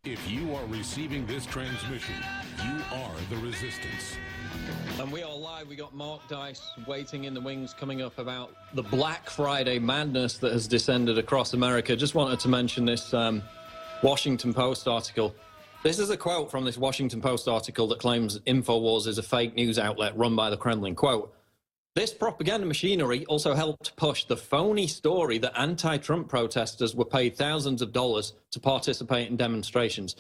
If you are receiving this transmission, you are the resistance. And we are live. We got Mark Dice waiting in the wings coming up about the Black Friday madness that has descended across America. Just wanted to mention this Washington Post article. This is a quote from this Washington Post article that claims InfoWars is a fake news outlet run by the Kremlin. Quote, "This propaganda machinery also helped push the phony story that anti-Trump protesters were paid thousands of dollars to participate in demonstrations."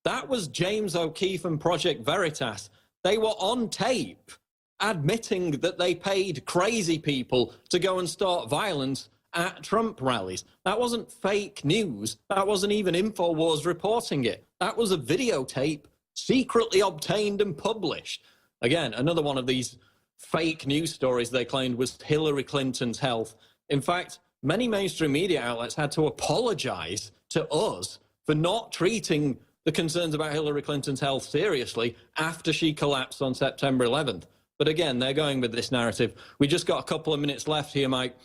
That was James O'Keefe and Project Veritas. They were on tape admitting that they paid crazy people to go and start violence at Trump rallies. That wasn't fake news. That wasn't even InfoWars reporting it. That was a videotape secretly obtained and published. Again, another one of these fake news stories they claimed was Hillary Clinton's health. In fact, many mainstream media outlets had to apologize to us for not treating the concerns about Hillary Clinton's health seriously after she collapsed on September 11th. But again, they're going with this narrative. We just got a couple of minutes left here, Mike.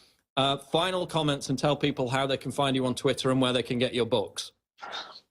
Final comments and tell people how they can find you on Twitter and where they can get your books.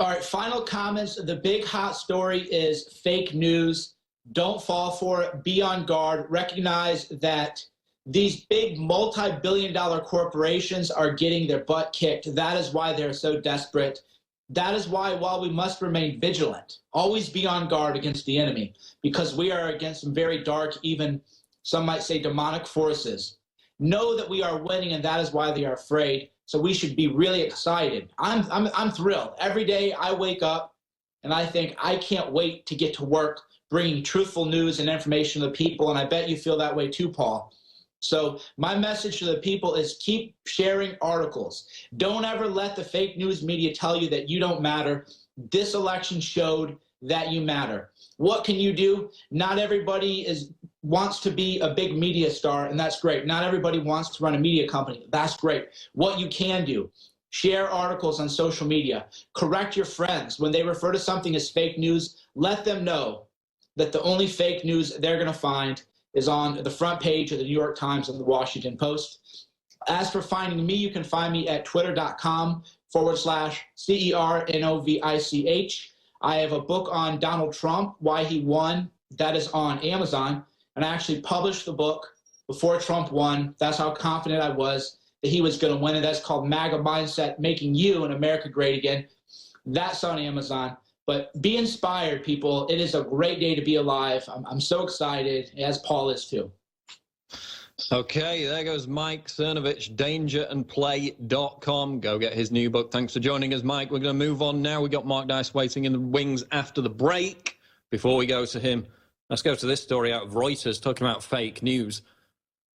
All right, final comments. The big hot story is fake news. Don't fall for it. Be on guard. Recognize that these big multi-billion-dollar corporations are getting their butt kicked. That is why they're so desperate. That is why, while we must remain vigilant, always be on guard against the enemy, because we are against some very dark, even some might say demonic forces. Know that we are winning, and that is why they are afraid. So we should be really excited. I'm thrilled. Every day I wake up and I think I can't wait to get to work bringing truthful news and information to the people, and I bet you feel that way too, Paul. So my message to the people is keep sharing articles. Don't ever let the fake news media tell you that you don't matter. This election showed that you matter. What can you do? Not everybody wants to be a big media star, and that's great. Not everybody wants to run a media company. That's great. What you can do, share articles on social media. Correct your friends. When they refer to something as fake news, let them know that the only fake news they're going to find is on the front page of the New York Times and the Washington Post. As for finding me, you can find me at twitter.com/CERNOVICH. I have a book on Donald Trump, Why He Won. That is on Amazon. And I actually published the book before Trump won. That's how confident I was that he was going to win. And that's called MAGA Mindset, Making You and America Great Again. That's on Amazon. But be inspired, people. It is a great day to be alive. I'm so excited, as Paul is too. Okay, there goes Mike Cernovich, dangerandplay.com. Go get his new book. Thanks for joining us, Mike. We're going to move on now. We got Mark Dice waiting in the wings after the break. Before we go to him, let's go to this story out of Reuters talking about fake news.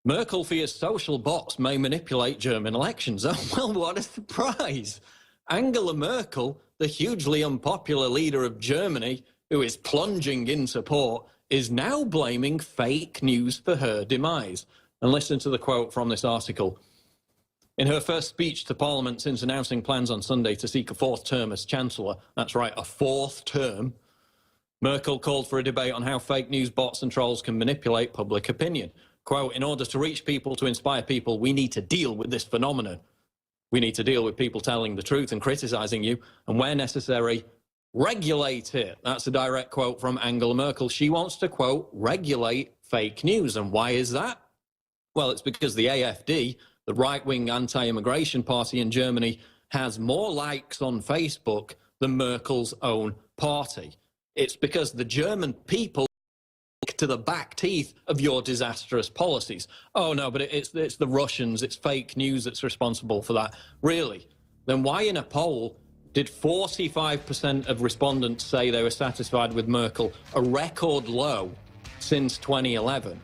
Merkel fears social bots may manipulate German elections. Oh, well, what a surprise. Angela Merkel, the hugely unpopular leader of Germany, who is plunging in support, is now blaming fake news for her demise. And listen to the quote from this article. In her first speech to Parliament since announcing plans on Sunday to seek a fourth term as Chancellor, that's right, a fourth term, Merkel called for a debate on how fake news bots and trolls can manipulate public opinion. Quote, "In order to reach people, to inspire people, we need to deal with this phenomenon. We need to deal with people telling the truth and criticizing you, and where necessary, regulate it." That's a direct quote from Angela Merkel. She wants to, quote, regulate fake news. And why is that? Well, it's because the AfD, the right-wing anti-immigration party in Germany, has more likes on Facebook than Merkel's own party. It's because the German people to the back teeth of your disastrous policies. Oh, no, but it's the Russians, it's fake news that's responsible for that. Really? Then why in a poll did 45% of respondents say they were satisfied with Merkel, a record low since 2011?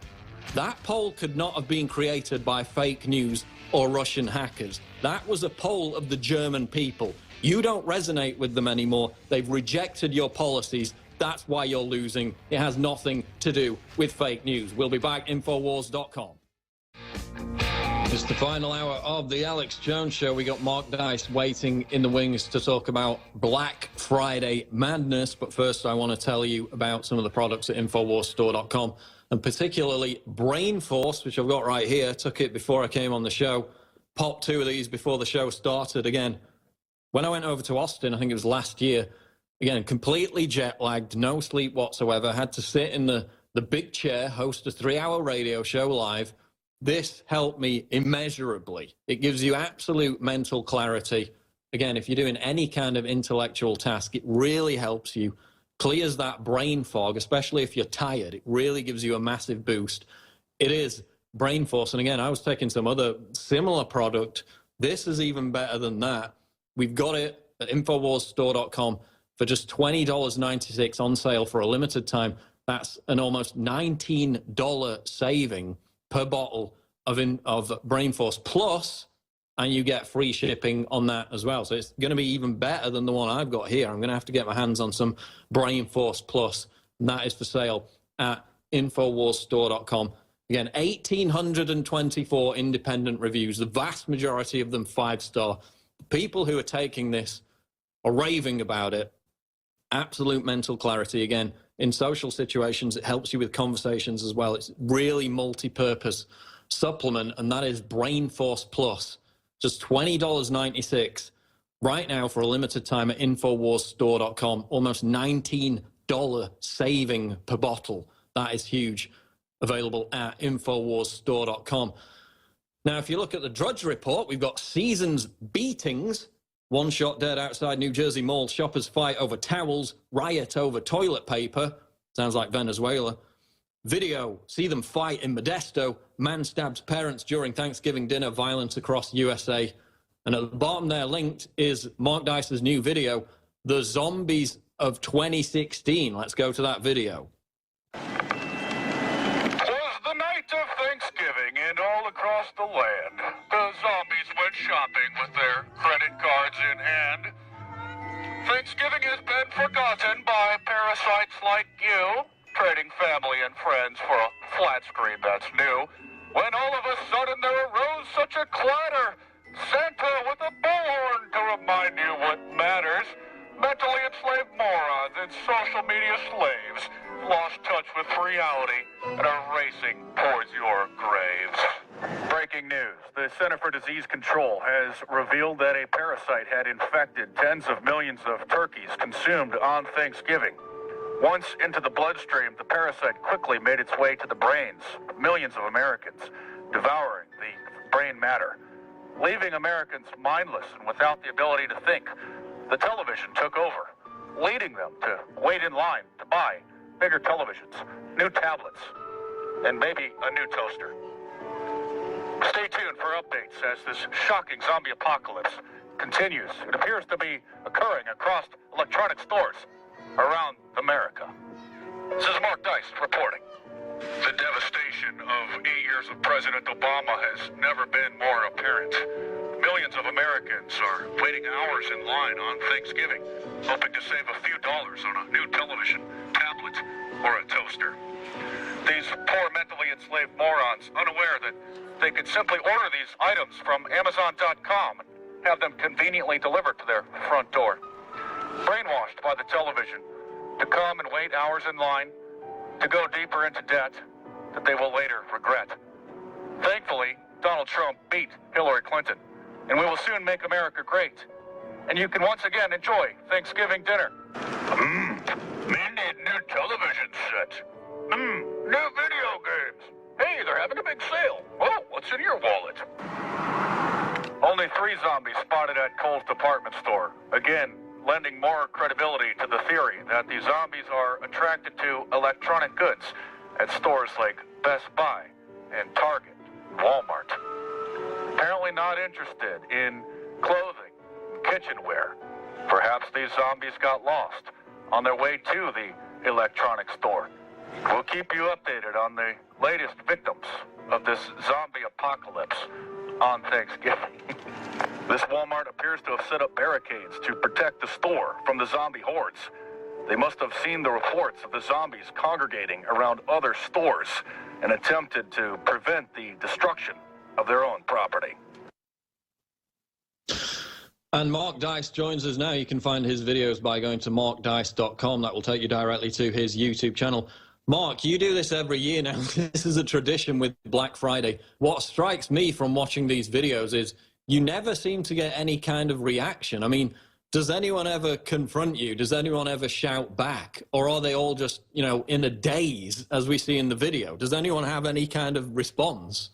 That poll could not have been created by fake news or Russian hackers. That was a poll of the German people. You don't resonate with them anymore. They've rejected your policies. That's why you're losing. It has nothing to do with fake news. We'll be back, Infowars.com. It's the final hour of the Alex Jones Show. We got Mark Dice waiting in the wings to talk about Black Friday madness. But first, I want to tell you about some of the products at InfoWarsStore.com, and particularly Brain Force, which I've got right here. Took it before I came on the show. Popped 2 of these before the show started again. When I went over to Austin, I think it was last year, Again, completely jet lagged, no sleep whatsoever, had to sit in the big chair, host a 3-hour radio show live. This helped me immeasurably. It gives you absolute mental clarity. Again, if you're doing any kind of intellectual task, it really helps you, clears that brain fog, especially if you're tired. It really gives you a massive boost. It is Brain Force. And again, I was taking some other similar product. This is even better than that. We've got it at InfoWarsStore.com for just $20.96 on sale for a limited time. That's an almost $19 saving per bottle of Brain Force Plus, and you get free shipping on that as well. So it's going to be even better than the one I've got here. I'm going to have to get my hands on some Brain Force Plus, and that is for sale at InfoWarsStore.com. Again, 1,824 independent reviews, the vast majority of them 5-star. People who are taking this are raving about it. Absolute mental clarity. Again, in social situations, it helps you with conversations as well. It's really multi-purpose supplement, and that is Brain Force Plus. Just $20.96 right now for a limited time at InfoWarsStore.com. Almost $19 saving per bottle. That is huge. Available at InfoWarsStore.com. Now, if you look at the Drudge Report, we've got Seasons beatings. One shot dead outside New Jersey Mall. Shoppers fight over towels. Riot over toilet paper. Sounds like Venezuela. Video, see them fight in Modesto. Man stabs parents during Thanksgiving dinner. Violence across USA. And at the bottom there linked is Mark Dice's new video, The Zombies of 2016. Let's go to that video. Thanksgiving and all across the land, the zombies went shopping with their credit cards in hand. Thanksgiving has been forgotten by parasites like you, trading family and friends for a flat screen that's new. When all of a sudden there arose such a clatter, Santa with a bullhorn to remind you what matters. Mentally enslaved morons and social media slaves lost touch with reality and are racing towards your graves. Breaking news. The Center for Disease Control has revealed that a parasite had infected tens of millions of turkeys consumed on Thanksgiving. Once into the bloodstream, the parasite quickly made its way to the brains of millions of Americans, devouring the brain matter, leaving Americans mindless and without the ability to think. The television took over, leading them to wait in line to buy bigger televisions, new tablets, and maybe a new toaster. Stay tuned for updates as this shocking zombie apocalypse continues. It appears to be occurring across electronic stores around America. This is Mark Dice reporting. The devastation of 8 years of President Obama has never been more apparent. Millions of Americans are waiting hours in line on Thanksgiving, hoping to save a few dollars on a new television, tablet, or a toaster. These poor mentally enslaved morons, unaware that they could simply order these items from Amazon.com and have them conveniently delivered to their front door. Brainwashed by the television to come and wait hours in line, to go deeper into debt that they will later regret. Thankfully, Donald Trump beat Hillary Clinton, and we will soon make America great. And you can once again enjoy Thanksgiving dinner. Me need new television set. New video games. Hey, they're having a big sale. Oh, what's in your wallet? Only 3 zombies spotted at Kohl's department store. Again, lending more credibility to the theory that the zombies are attracted to electronic goods at stores like Best Buy and Target, Walmart. Apparently not interested in clothing, kitchenware. Perhaps these zombies got lost on their way to the electronic store. We'll keep you updated on the latest victims of this zombie apocalypse on Thanksgiving. This Walmart appears to have set up barricades to protect the store from the zombie hordes. They must have seen the reports of the zombies congregating around other stores and attempted to prevent the destruction of their own property. And Mark Dice joins us now. You can find his videos by going to markdice.com. That will take you directly to his YouTube channel. Mark, you do this every year now. This is a tradition with Black Friday. What strikes me from watching these videos is you never seem to get any kind of reaction. I mean, Does anyone ever confront you? Does anyone ever shout back? Or are they all just, you know, in a daze, as we see in the video? Does anyone have any kind of response?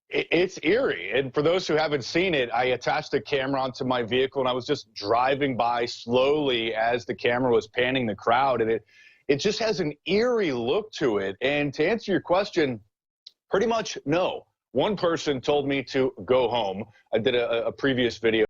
It's eerie. And for those who haven't seen it, I attached a camera onto my vehicle, and I was just driving by slowly as the camera was panning the crowd. And it just has an eerie look to it. And to answer your question, pretty much no. One person told me to go home. I did a previous video,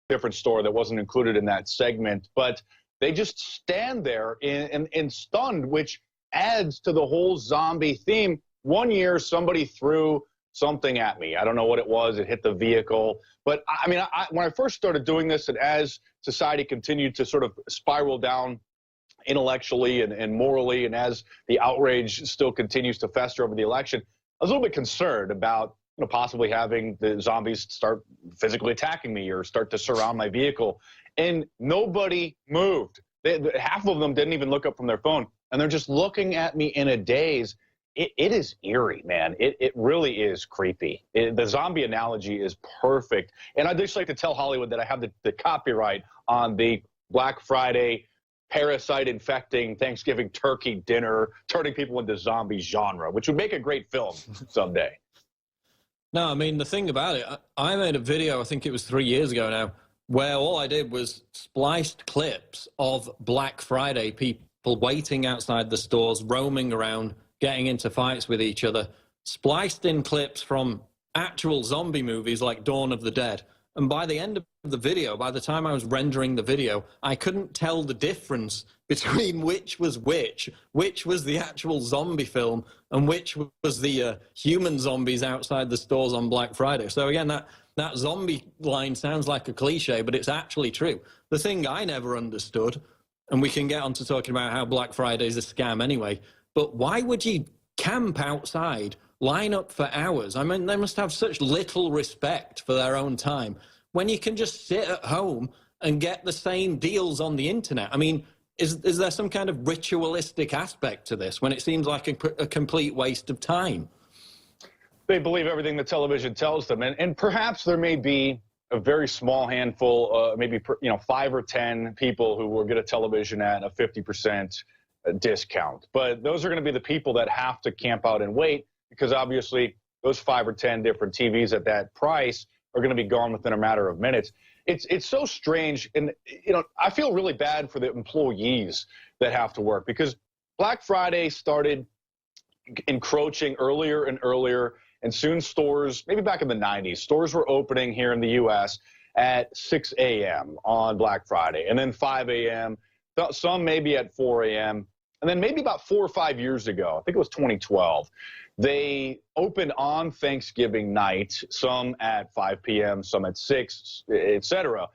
different store that wasn't included in that segment, but they just stand there in stunned, which adds to the whole zombie theme. One year, somebody threw something at me. I don't know what it was. It hit the vehicle. But I mean, when I first started doing this, and as society continued to sort of spiral down intellectually and morally, and as the outrage still continues to fester over the election, I was a little bit concerned about, you know, possibly having the zombies start physically attacking me or start to surround my vehicle. And nobody moved. Half of them didn't even look up from their phone, and they're just looking at me in a daze. It is eerie, man. It really is creepy. The zombie analogy is perfect. And I'd just like to tell Hollywood that I have the copyright on the Black Friday parasite-infecting Thanksgiving turkey dinner, turning people into zombies genre, which would make a great film someday. No, I mean, the thing about it, I made a video, I think it was 3 years ago now, where all I did was spliced clips of Black Friday people waiting outside the stores, roaming around, getting into fights with each other, spliced in clips from actual zombie movies like Dawn of the Dead. And by the end of the video, by the time I was rendering the video, I couldn't tell the difference between which was the actual zombie film, and which was the human zombies outside the stores on Black Friday. So again, that zombie line sounds like a cliche, but it's actually true. The thing I never understood, and we can get on to talking about how Black Friday is a scam anyway, but why would you camp outside, line up for hours? I mean, they must have such little respect for their own time when you can just sit at home and get the same deals on the internet. I mean, is there some kind of ritualistic aspect to this when it seems like a complete waste of time? They believe everything the television tells them, and perhaps there may be a very small handful, maybe 5 or 10 people who will get a television at a 50% discount. But those are going to be the people that have to camp out and wait, because obviously those 5 or 10 different TVs at that price are going to be gone within a matter of minutes. It's so strange. And, you know, I feel really bad for the employees that have to work, because Black Friday started encroaching earlier and earlier, and soon stores, maybe back in the 90s, stores were opening here in the U.S. at 6 a.m. on Black Friday, and then 5 a.m., some maybe at 4 a.m., and then maybe about 4 or 5 years ago, I think it was 2012, they opened on Thanksgiving night, some at 5 p.m., some at 6, et cetera.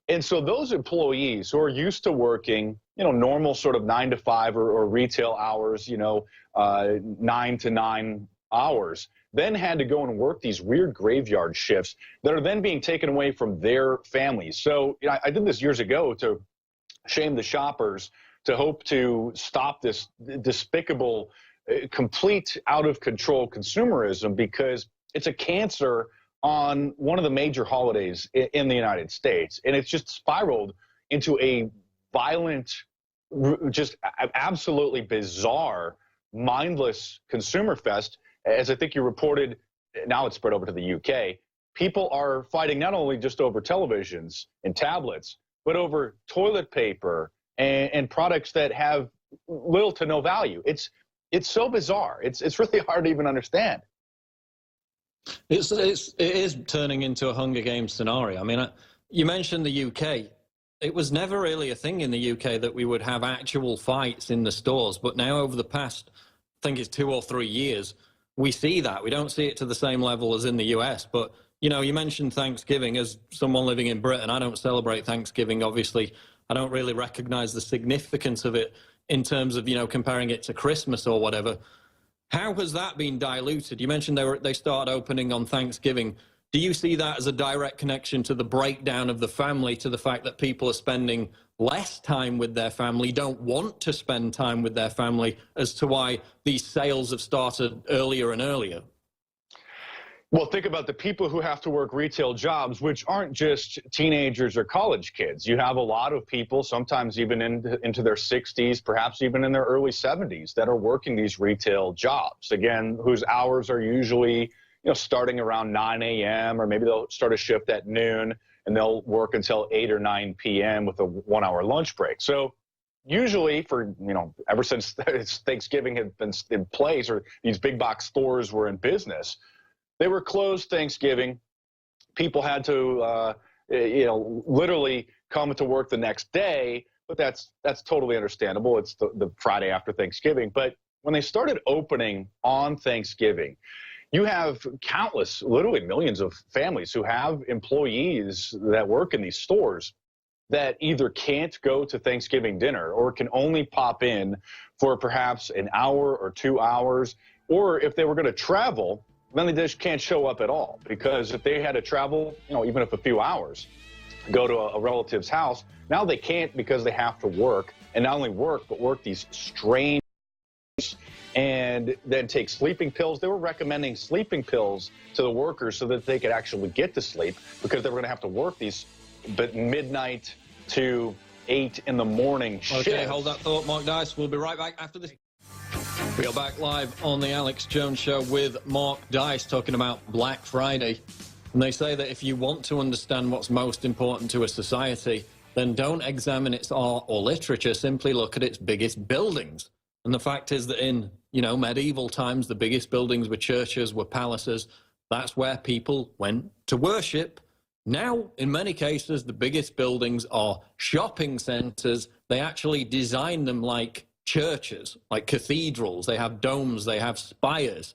And so those employees who are used to working, you know, normal sort of 9 to 5 or retail hours, 9 to 9 hours, then had to go and work these weird graveyard shifts that are then being taken away from their families. So I did this years ago to shame the shoppers, to hope to stop this despicable, complete out-of-control consumerism, because it's a cancer on one of the major holidays in the United States. And it's just spiraled into a violent, just absolutely bizarre, mindless consumer fest. As I think you reported, now it's spread over to the UK, people are fighting not only just over televisions and tablets, but over toilet paper and products that have little to no value. It's so bizarre. It's really hard to even understand. It is turning into a Hunger Games scenario. I mean, you mentioned the UK. It was never really a thing in the UK that we would have actual fights in the stores, but now over the past, I think it's 2 or 3 years, we see that. We don't see it to the same level as in the US, but, you know, you mentioned Thanksgiving. As someone living in Britain, I don't celebrate Thanksgiving, obviously. I don't really recognize the significance of it in terms of, you know, comparing it to Christmas or whatever. How has that been diluted? You mentioned they started opening on Thanksgiving. Do you see that as a direct connection to the breakdown of the family, to the fact that people are spending less time with their family, don't want to spend time with their family, as to why these sales have started earlier and earlier? Well, think about the people who have to work retail jobs, which aren't just teenagers or college kids. You have a lot of people, sometimes even into their 60s, perhaps even in their early 70s, that are working these retail jobs, again, whose hours are usually, starting around 9 a.m., or maybe they'll start a shift at noon, and they'll work until 8 or 9 p.m. with a 1-hour lunch break. So usually for, ever since Thanksgiving had been in place, or these big box stores were in business, they were closed Thanksgiving. People had to, literally come to work the next day, but that's totally understandable. It's the Friday after Thanksgiving. But when they started opening on Thanksgiving, you have countless, literally millions of families who have employees that work in these stores that either can't go to Thanksgiving dinner or can only pop in for perhaps an hour or 2 hours, or if they were going to travel, then they just can't show up at all, because if they had to travel, even if a few hours, go to a relative's house, now they can't because they have to work, and not only work, but work these strange and then take sleeping pills. They were recommending sleeping pills to the workers so that they could actually get to sleep, because they were going to have to work these midnight to 8 in the morning shifts. Okay, hold that thought, Mark Dice. We'll be right back after this. We are back live on the Alex Jones Show with Mark Dice, talking about Black Friday. And they say that if you want to understand what's most important to a society, then don't examine its art or literature, simply look at its biggest buildings. And the fact is that in, medieval times, the biggest buildings were churches, were palaces. That's where people went to worship. Now, in many cases, the biggest buildings are shopping centers. They actually design them like churches, like cathedrals. They have domes, they have spires,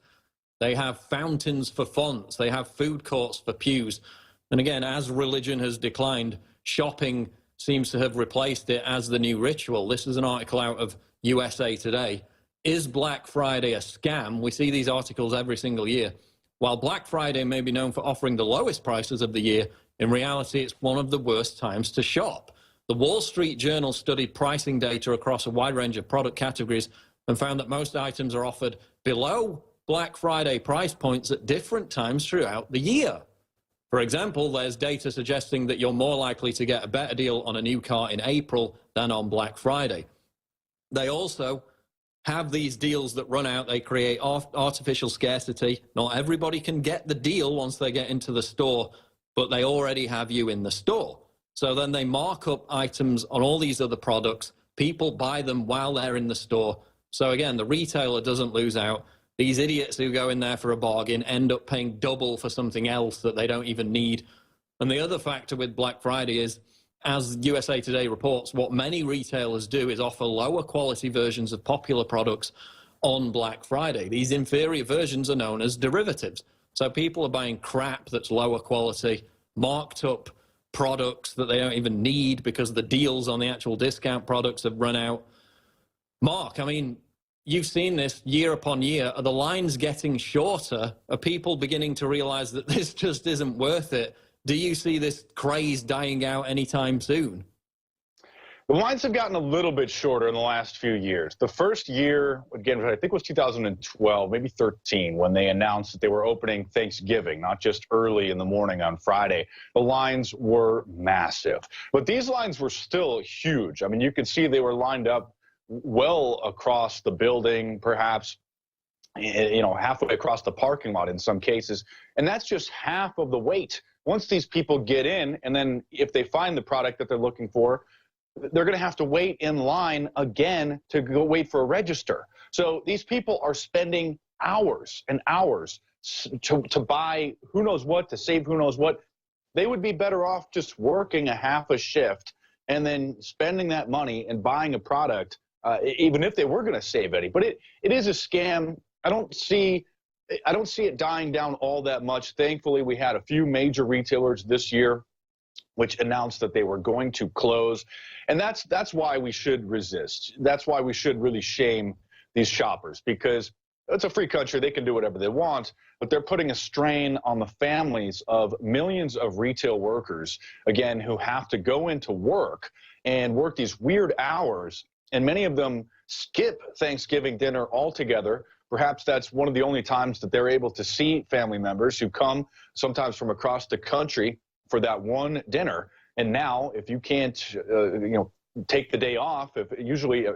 they have fountains for fonts, they have food courts for pews. And again, as religion has declined, shopping seems to have replaced it as the new ritual. This is an article out of USA Today. Is Black Friday a scam? We see these articles every single year. While Black Friday may be known for offering the lowest prices of the year, in reality, it's one of the worst times to shop. The Wall Street Journal studied pricing data across a wide range of product categories and found that most items are offered below Black Friday price points at different times throughout the year. For example, there's data suggesting that you're more likely to get a better deal on a new car in April than on Black Friday. They also have these deals that run out. They create artificial scarcity. Not everybody can get the deal once they get into the store, but they already have you in the store. So then they mark up items on all these other products. People buy them while they're in the store. So again, the retailer doesn't lose out. These idiots who go in there for a bargain end up paying double for something else that they don't even need. And the other factor with Black Friday is, as USA Today reports, what many retailers do is offer lower quality versions of popular products on Black Friday. These inferior versions are known as derivatives. So people are buying crap that's lower quality, marked up products that they don't even need because the deals on the actual discount products have run out. Mark, I mean, you've seen this year upon year. Are the lines getting shorter? Are people beginning to realize that this just isn't worth it? Do you see this craze dying out anytime soon? The lines have gotten a little bit shorter in the last few years. The first year, again, I think was 2012, maybe 13, when they announced that they were opening Thanksgiving, not just early in the morning on Friday. The lines were massive. But these lines were still huge. I mean, you could see they were lined up well across the building, perhaps, halfway across the parking lot in some cases. And that's just half of the wait. Once these people get in, and then if they find the product that they're looking for, they're going to have to wait in line again to go wait for a register. So these people are spending hours and hours to buy who knows what, to save who knows what. They would be better off just working a half a shift and then spending that money and buying a product, even if they were going to save any. But it is a scam. I don't see it dying down all that much. Thankfully, we had a few major retailers this year which announced that they were going to close. And that's why we should resist. That's why we should really shame these shoppers, because it's a free country. They can do whatever they want, but they're putting a strain on the families of millions of retail workers, again, who have to go into work and work these weird hours. And many of them skip Thanksgiving dinner altogether, Perhaps that's one of the only times that they're able to see family members who come sometimes from across the country for that one dinner. And now, if you can't, take the day off, usually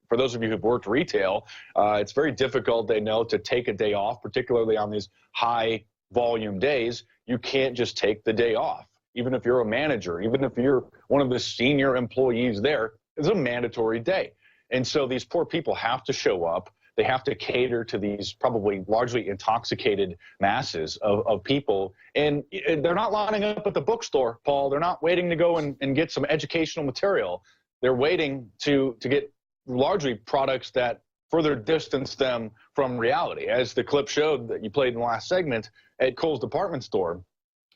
for those of you who've worked retail, it's very difficult, they know, to take a day off, particularly on these high volume days. You can't just take the day off. Even if you're a manager, even if you're one of the senior employees there, it's a mandatory day. And so these poor people have to show up. They have to cater to these probably largely intoxicated masses of people. And they're not lining up at the bookstore, Paul. They're not waiting to go and get some educational material. They're waiting to get largely products that further distance them from reality. As the clip showed that you played in the last segment, at Kohl's department store,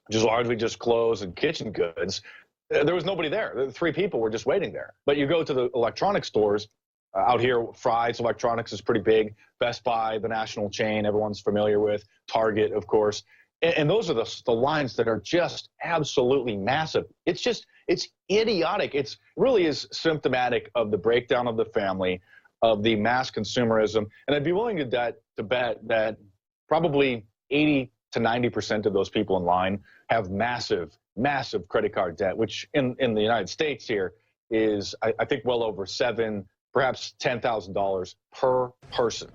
which is largely just clothes and kitchen goods, there was nobody there. The 3 people were just waiting there. But you go to the electronic stores, out here, Fry's Electronics is pretty big. Best Buy, the national chain everyone's familiar with. Target, of course. And those are the lines that are just absolutely massive. It's idiotic. It really is symptomatic of the breakdown of the family, of the mass consumerism. And I'd be willing to bet that probably 80 to 90% of those people in line have massive, massive credit card debt, which in the United States here is, I think, well over $7,000, perhaps $10,000 per person.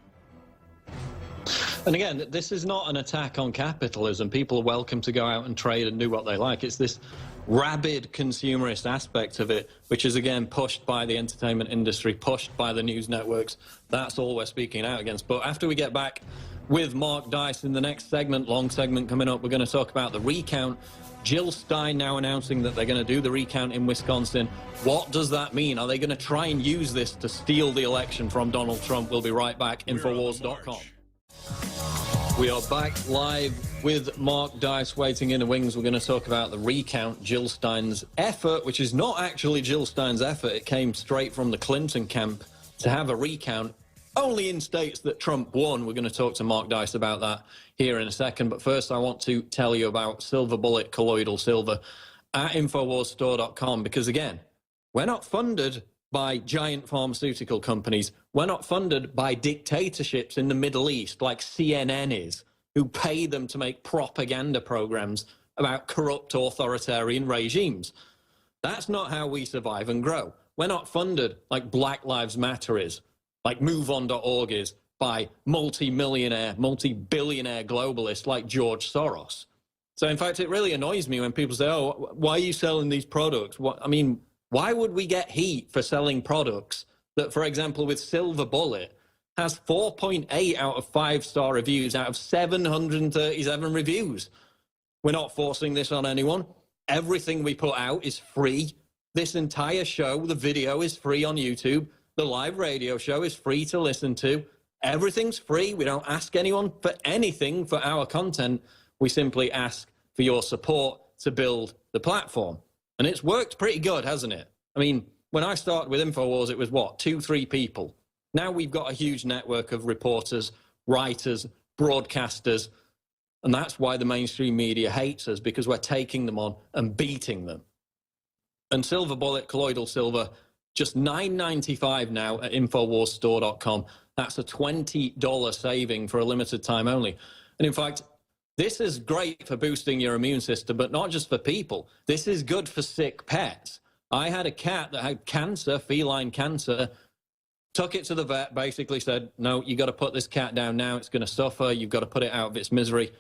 And again, this is not an attack on capitalism. People are welcome to go out and trade and do what they like. It's this rabid consumerist aspect of it, which is, again, pushed by the entertainment industry, pushed by the news networks. That's all we're speaking out against. But after we get back with Mark Dice in the next segment, long segment coming up, we're going to talk about the recount. Jill Stein now announcing that they're going to do the recount in Wisconsin. What does that mean? Are they going to try and use this to steal the election from Donald Trump? We'll be right back. Infowars.com. We are back live with Mark Dice waiting in the wings. We're going to talk about the recount, Jill Stein's effort, which is not actually Jill Stein's effort. It came straight from the Clinton camp to have a recount only in states that Trump won. We're going to talk to Mark Dice about that here in a second. But first, I want to tell you about Silver Bullet Colloidal Silver at InfoWarsStore.com, because, again, we're not funded by giant pharmaceutical companies. We're not funded by dictatorships in the Middle East like CNN is, who pay them to make propaganda programs about corrupt authoritarian regimes. That's not how we survive and grow. We're not funded like Black Lives Matter is, like MoveOn.org is, by multi-millionaire, multi-billionaire globalists like George Soros. So, in fact, it really annoys me when people say, oh, why are you selling these products? Why would we get heat for selling products that, for example, with Silver Bullet, has 4.8 out of 5-star reviews out of 737 reviews? We're not forcing this on anyone. Everything we put out is free. This entire show, the video, is free on YouTube. The live radio show is free to listen to. Everything's free. We don't ask anyone for anything for our content. We simply ask for your support to build the platform. And it's worked pretty good, hasn't it? I mean, when I started with InfoWars, it was, 2-3 people. Now we've got a huge network of reporters, writers, broadcasters, and that's why the mainstream media hates us, because we're taking them on and beating them. And Silver Bullet Colloidal Silver, just $9.95 now at InfoWarsStore.com. That's a $20 saving for a limited time only. And in fact, this is great for boosting your immune system, but not just for people. This is good for sick pets. I had a cat that had cancer, feline cancer, took it to the vet, basically said, no, you got to put this cat down now. It's going to suffer. You've got to put it out of its misery.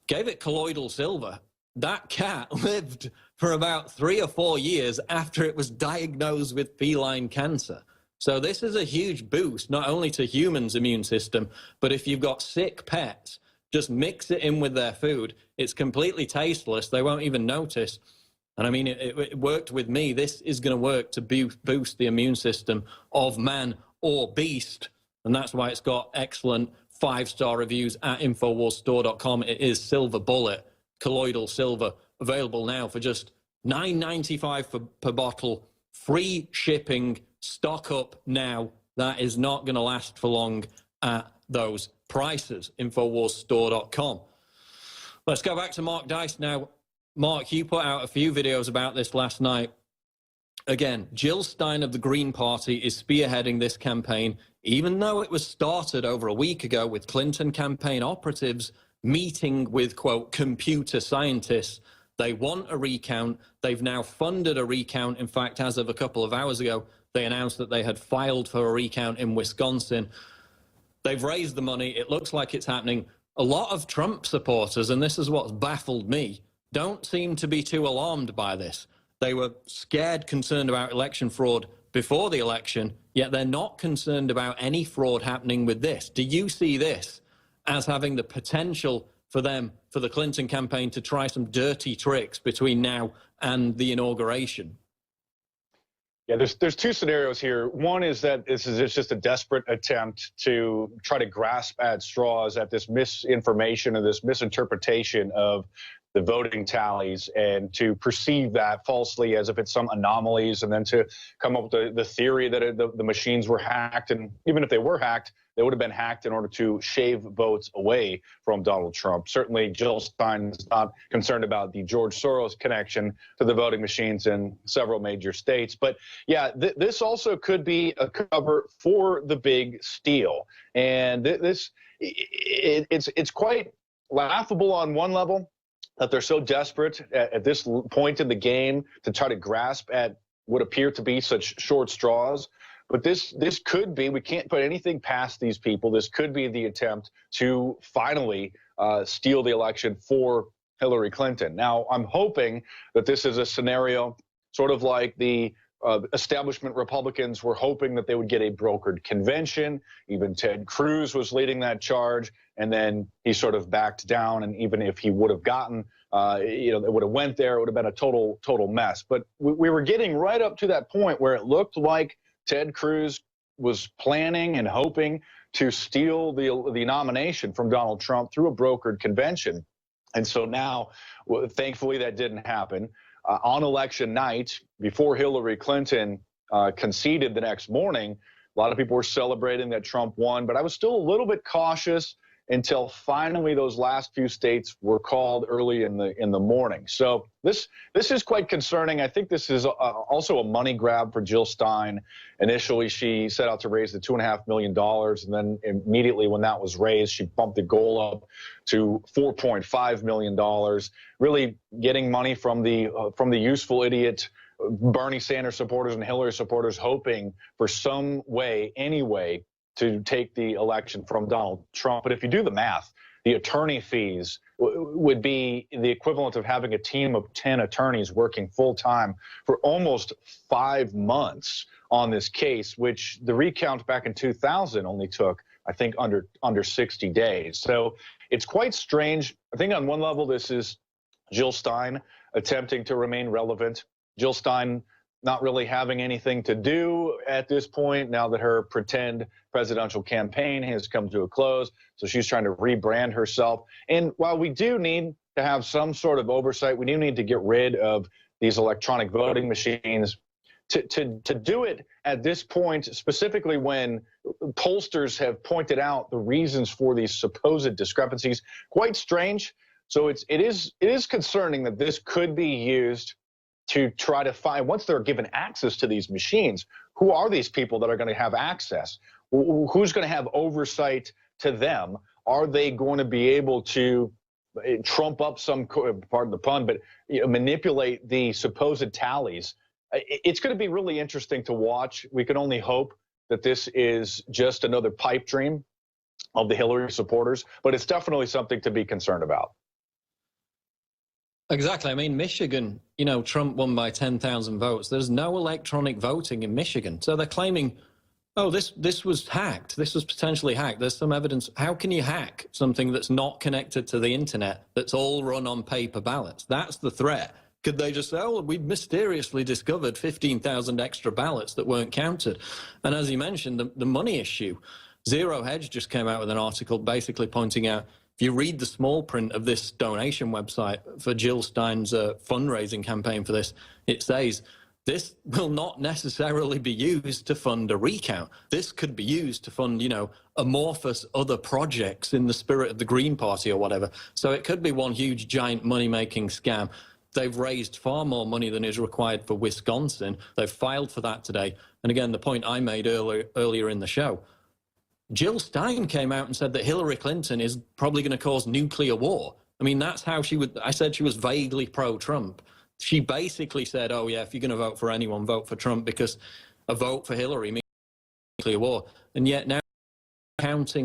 Gave it colloidal silver. That cat lived for about 3 or 4 years after it was diagnosed with feline cancer. So this is a huge boost, not only to humans' immune system, but if you've got sick pets, just mix it in with their food. It's completely tasteless. They won't even notice. And I mean, it worked with me. This is going to work to boost the immune system of man or beast. And that's why it's got excellent 5-star reviews at InfoWarsStore.com. It is Silver Bullet Colloidal Silver, available now for just $9.95 per bottle. Free shipping. Stock up now. That is not going to last for long at those prices. InfoWarsStore.com. Let's go back to Mark Dice now. Mark, you put out a few videos about this last night. again, Jill Stein of the Green Party is spearheading this campaign, even though it was started over a week ago with Clinton campaign operatives meeting with, quote, computer scientists. They want a recount. They've now funded a recount. In fact, as of a couple of hours ago, they announced that they had filed for a recount in Wisconsin. They've raised the money. It looks like it's happening. A lot of Trump supporters, and this is what's baffled me, don't seem to be too alarmed by this. They were scared, concerned about election fraud before the election, yet they're not concerned about any fraud happening with this. Do you see this as having the potential for them, for the Clinton campaign, to try some dirty tricks between now and the inauguration? Yeah, there's two scenarios here. One is that this is just a desperate attempt to try to grasp at straws at this misinformation or this misinterpretation of the voting tallies, and to perceive that falsely as if it's some anomalies, and then to come up with the theory that the machines were hacked. And even if they were hacked, they would have been hacked in order to shave votes away from Donald Trump. Certainly, Jill Stein is not concerned about the George Soros connection to the voting machines in several major states. But yeah, this also could be a cover for the big steal. And it's quite laughable on one level that they're so desperate at this point in the game to try to grasp at what appear to be such short straws. But this could be, we can't put anything past these people. This could be the attempt to finally steal the election for Hillary Clinton. Now, I'm hoping that this is a scenario sort of like the establishment Republicans were hoping that they would get a brokered convention. Even Ted Cruz was leading that charge, and then he sort of backed down. And even if he would have gotten, it would have went there, it would have been a total mess. But we were getting right up to that point where it looked like Ted Cruz was planning and hoping to steal the nomination from Donald Trump through a brokered convention. And so now, thankfully, that didn't happen. On election night, before Hillary Clinton conceded the next morning, a lot of people were celebrating that Trump won, but I was still a little bit cautious until finally those last few states were called early in the morning. So this is quite concerning. I think this is also a money grab for Jill Stein. Initially, she set out to raise the $2.5 million, and then immediately when that was raised, she bumped the goal up to $4.5 million, really getting money from the useful idiot Bernie Sanders supporters and Hillary supporters, hoping for some way, any way, to take the election from Donald Trump. But if you do the math, the attorney fees would be the equivalent of having a team of 10 attorneys working full time for almost 5 months on this case, which the recount back in 2000 only took, I think, under 60 days. So it's quite strange. I think on one level, this is Jill Stein attempting to remain relevant. Jill Stein not really having anything to do at this point now that her pretend presidential campaign has come to a close. So she's trying to rebrand herself. And while we do need to have some sort of oversight, we do need to get rid of these electronic voting machines. To do it at this point, specifically when pollsters have pointed out the reasons for these supposed discrepancies, quite strange. So it is concerning that this could be used to try to find, once they're given access to these machines, who are these people that are going to have access? Who's going to have oversight to them? Are they going to be able to trump up some, pardon the pun, but manipulate the supposed tallies? It's going to be really interesting to watch. We can only hope that this is just another pipe dream of the Hillary supporters, but it's definitely something to be concerned about. Exactly. I mean, Michigan, Trump won by 10,000 votes. There's no electronic voting in Michigan. So they're claiming, oh, this was hacked. This was potentially hacked. There's some evidence. How can you hack something that's not connected to the internet, that's all run on paper ballots? That's the threat. Could they just say, oh, we mysteriously discovered 15,000 extra ballots that weren't counted? And as you mentioned, the money issue. Zero Hedge just came out with an article basically pointing out, if you read the small print of this donation website for Jill Stein's fundraising campaign for this, it says this will not necessarily be used to fund a recount. This could be used to fund, amorphous other projects in the spirit of the Green Party or whatever. So it could be one huge, giant money-making scam. they've raised far more money than is required for Wisconsin. They've filed for that today. And again, the point I made earlier in the show, Jill Stein came out and said that Hillary Clinton is probably going to cause nuclear war. I mean, that's how she would, I said she was vaguely pro-Trump. She basically said, oh yeah, if you're going to vote for anyone, vote for Trump, because a vote for Hillary means nuclear war. And yet now counting